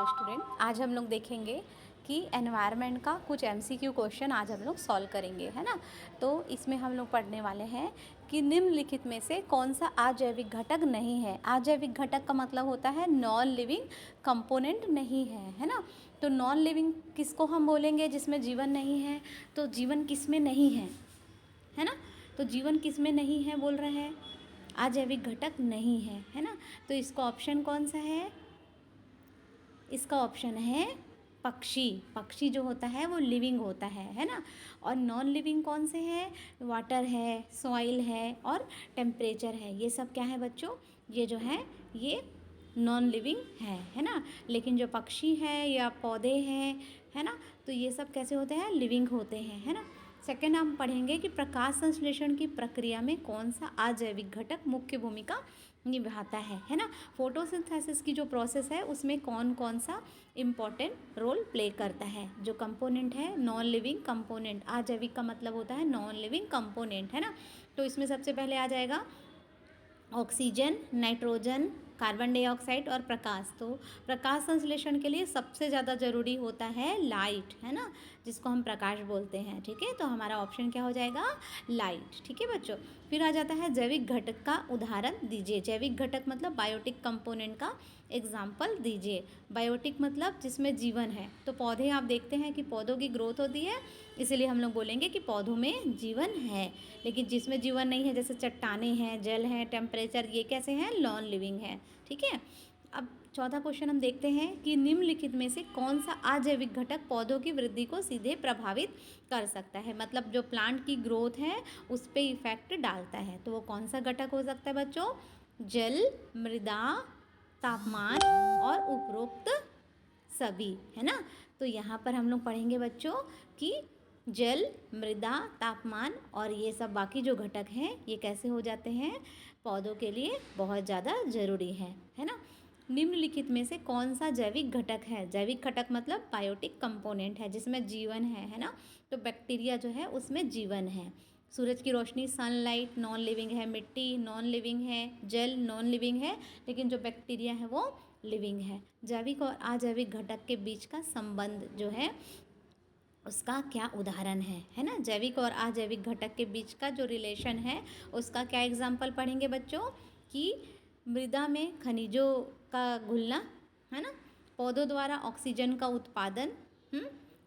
Student, आज हम लोग देखेंगे कि एनवायरनमेंट का कुछ एमसीक्यू क्वेश्चन आज हम लोग सॉल्व करेंगे, है ना। तो इसमें हम लोग पढ़ने वाले हैं कि निम्नलिखित में से कौन सा अजैविक घटक नहीं है। अजैविक घटक का मतलब होता है नॉन लिविंग कंपोनेंट नहीं है ना। तो नॉन लिविंग किसको हम बोलेंगे? जिसमें जीवन नहीं है। तो जीवन किस में नहीं है ना। तो जीवन किस में नहीं है बोल रहे हैं? अजैविक घटक नहीं है ना। तो इसका ऑप्शन कौन सा है? इसका ऑप्शन है पक्षी। पक्षी जो होता है वो लिविंग होता है ना। और नॉन लिविंग कौन से हैं? वाटर है, सॉइल है और टेम्परेचर है। ये सब क्या है बच्चों? ये जो है ये नॉन लिविंग है ना। लेकिन जो पक्षी है या पौधे हैं, है ना, तो ये सब कैसे होते हैं? लिविंग होते हैं, है ना। सेकेंड हम पढ़ेंगे कि प्रकाश संश्लेषण की प्रक्रिया में कौन सा अजैविक घटक मुख्य भूमिका निभाता है ना। फोटोसिंथेसिस की जो प्रोसेस है उसमें कौन कौन सा इम्पॉर्टेंट रोल प्ले करता है? जो कंपोनेंट है नॉन लिविंग कंपोनेंट, अजैविक का मतलब होता है नॉन लिविंग कंपोनेंट, है ना। तो इसमें सबसे पहले आ जाएगा ऑक्सीजन, नाइट्रोजन, कार्बन डाइऑक्साइड और प्रकाश। तो प्रकाश संश्लेषण के लिए सबसे ज़्यादा ज़रूरी होता है लाइट, है ना, जिसको हम प्रकाश बोलते हैं। ठीक है, तो हमारा ऑप्शन क्या हो जाएगा? लाइट। ठीक है बच्चों। फिर आ जाता है जैविक घटक का उदाहरण दीजिए। जैविक घटक मतलब बायोटिक कंपोनेंट का एग्जाम्पल दीजिए। बायोटिक मतलब जिसमें जीवन है। तो पौधे आप देखते हैं कि पौधों की ग्रोथ होती है, इसीलिए हम लोग बोलेंगे कि पौधों में जीवन है। लेकिन जिसमें जीवन नहीं है, जैसे चट्टानें हैं, जल है, टेम्परेचर, ये कैसे हैं? नॉन लिविंग है। ठीक है। अब चौथा क्वेश्चन हम देखते हैं कि निम्नलिखित में से कौन सा अजैविक घटक पौधों की वृद्धि को सीधे प्रभावित कर सकता है? मतलब जो प्लांट की ग्रोथ है उस पर इफेक्ट डालता है। तो वो कौन सा घटक हो सकता है बच्चों? जल, मृदा, तापमान और उपरोक्त सभी, है ना। तो यहाँ पर हम लोग पढ़ेंगे बच्चों कि जल, मृदा, तापमान और ये सब बाकी जो घटक हैं ये कैसे हो जाते हैं? पौधों के लिए बहुत ज़्यादा ज़रूरी है ना। निम्नलिखित में से कौन सा जैविक घटक है? जैविक घटक मतलब बायोटिक कंपोनेंट है जिसमें जीवन है ना। तो बैक्टीरिया जो है उसमें जीवन है। सूरज की रोशनी, सनलाइट नॉन लिविंग है, मिट्टी नॉन लिविंग है, जल नॉन लिविंग है, लेकिन जो बैक्टीरिया है वो लिविंग है। जैविक और अजैविक घटक के बीच का संबंध जो है उसका क्या उदाहरण है ना। जैविक और अजैविक घटक के बीच का जो रिलेशन है उसका क्या एग्जाम्पल पढ़ेंगे बच्चों? कि मृदा में खनिजों का घुलना, है ना, पौधों द्वारा ऑक्सीजन का उत्पादन,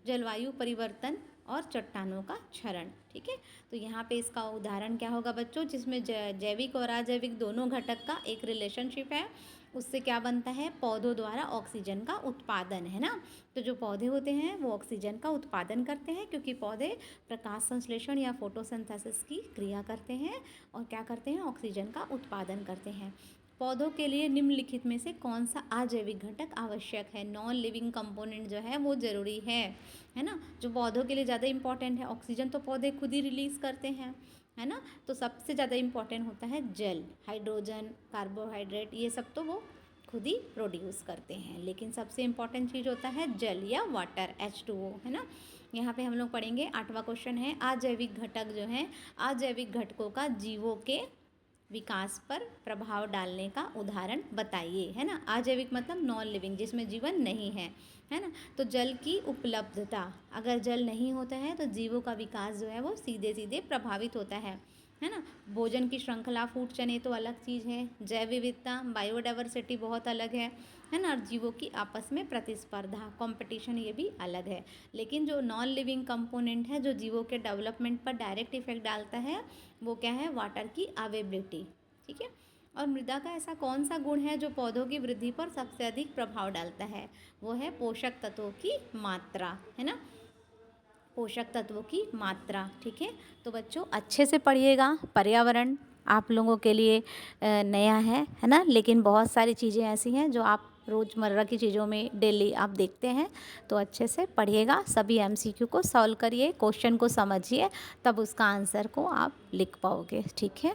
जलवायु परिवर्तन और चट्टानों का क्षरण। ठीक है। तो यहाँ पे इसका उदाहरण क्या होगा बच्चों? जिसमें जैविक और अजैविक दोनों घटक का एक रिलेशनशिप है, उससे क्या बनता है? पौधों द्वारा ऑक्सीजन का उत्पादन, है ना। तो जो पौधे होते हैं वो ऑक्सीजन का उत्पादन करते हैं क्योंकि पौधे प्रकाश संश्लेषण या फोटोसिंथेसिस की क्रिया करते हैं और क्या करते हैं? ऑक्सीजन का उत्पादन करते हैं। पौधों के लिए निम्नलिखित में से कौन सा अजैविक घटक आवश्यक है? नॉन लिविंग कंपोनेंट जो है वो ज़रूरी है ना। जो पौधों के लिए ज़्यादा इंपॉर्टेंट है, ऑक्सीजन तो पौधे खुद ही रिलीज़ करते हैं, है ना। तो सबसे ज़्यादा इंपॉर्टेंट होता है जल, हाइड्रोजन, कार्बोहाइड्रेट, ये सब तो वो खुद ही प्रोड्यूस करते हैं। लेकिन सबसे इम्पॉर्टेंट चीज़ होता है जल या वाटर, H2O, है ना। यहाँ पे हम लोग पढ़ेंगे 8वां क्वेश्चन है अजैविक घटक जो है, अजैविक घटकों का जीवों के विकास पर प्रभाव डालने का उदाहरण बताइए, है ना। अजैविक मतलब नॉन लिविंग, जिसमें जीवन नहीं है ना। तो जल की उपलब्धता, अगर जल नहीं होता है तो जीवों का विकास जो है वो सीधे सीधे प्रभावित होता है ना। भोजन की श्रृंखला, फूड चेन, ये तो अलग चीज़ है। जैव विविधता, बायोडाइवर्सिटी बहुत अलग है ना। और जीवों की आपस में प्रतिस्पर्धा, कंपटीशन, ये भी अलग है। लेकिन जो नॉन लिविंग कंपोनेंट है जो जीवों के डेवलपमेंट पर डायरेक्ट इफेक्ट डालता है वो क्या है? वाटर की अवेलेबिलिटी। ठीक है। और मृदा का ऐसा कौन सा गुण है जो पौधों की वृद्धि पर सबसे अधिक प्रभाव डालता है? वो है पोषक तत्वों की मात्रा, है ना, पोषक तत्वों की मात्रा। ठीक है। तो बच्चों अच्छे से पढ़िएगा। पर्यावरण आप लोगों के लिए नया है ना, लेकिन बहुत सारी चीज़ें ऐसी हैं जो आप रोज़मर्रा की चीज़ों में डेली आप देखते हैं। तो अच्छे से पढ़िएगा, सभी एमसीक्यू को सॉल्व करिए, क्वेश्चन को समझिए, तब उसका आंसर को आप लिख पाओगे। ठीक है।